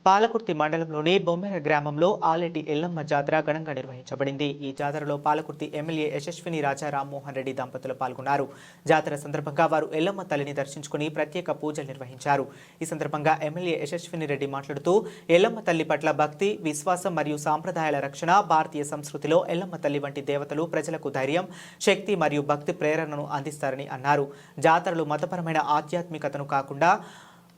పాలకుర్తి మండలంలోని బొమ్మెర గ్రామంలో ఆలెటి ఎల్లమ్మ జాతర ఘనంగా నిర్వహించబడింది. ఈ జాతరలో పాలకుర్తి ఎమ్మెల్యే యశస్విని రాజా రామ్మోహన్ రెడ్డి దంపతులు పాల్గొన్నారు. జాతర సందర్భంగా వారు ఎల్లమ్మ తల్లిని దర్శించుకుని ప్రత్యేక పూజలు నిర్వహించారు. ఈ సందర్భంగా ఎమ్మెల్యే యశస్విని రెడ్డి మాట్లాడుతూ ఎల్లమ్మ తల్లి పట్ల భక్తి, విశ్వాసం మరియు సాంప్రదాయాల రక్షణ, భారతీయ సంస్కృతిలో ఎల్లమ్మ తల్లి వంటి దేవతలు ప్రజలకు ధైర్యం, శక్తి మరియు భక్తి ప్రేరణను అందిస్తారని అన్నారు. జాతరలు మతపరమైన ఆధ్యాత్మికతను కాకుండా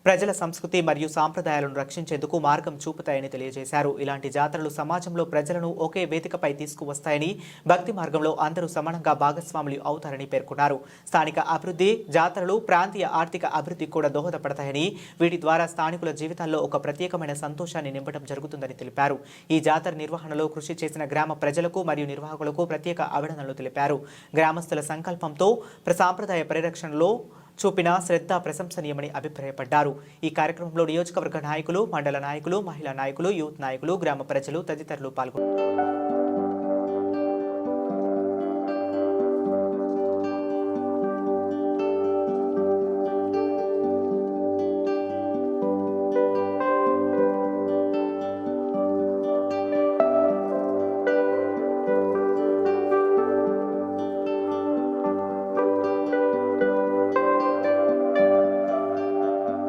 ప్రజల సంస్కృతి మరియు సాంప్రదాయాలను రక్షించేందుకు మార్గం చూపుతాయని తెలియజేశారు. ఇలాంటి జాతరలు సమాజంలో ప్రజలను ఒకే వేదికపై తీసుకువస్తాయని, భక్తి మార్గంలో అందరూ సమానంగా భాగస్వాములు అవుతారని పేర్కొన్నారు. స్థానిక అభివృద్ధి, జాతరలు ప్రాంతీయ ఆర్థిక అభివృద్ధికి కూడా దోహదపడతాయని, వీటి ద్వారా స్థానికుల జీవితాల్లో ఒక ప్రత్యేకమైన సంతోషాన్ని నింపడం జరుగుతుందని తెలిపారు. ఈ జాతర నిర్వహణలో కృషి చేసిన గ్రామ ప్రజలకు మరియు నిర్వాహకులకు ప్రత్యేక అభినందనలు తెలిపారు. గ్రామస్తుల సంకల్పంతో సాంప్రదాయ పరిరక్షణలో చూపిన శ్రద్ధ ప్రశంసనీయమని అభిప్రాయపడ్డారు. ఈ కార్యక్రమంలో నియోజకవర్గ నాయకులు, మండల నాయకులు, మహిళా నాయకులు, యూత్ నాయకులు, గ్రామ ప్రజలు తదితరులు పాల్గొన్నారు.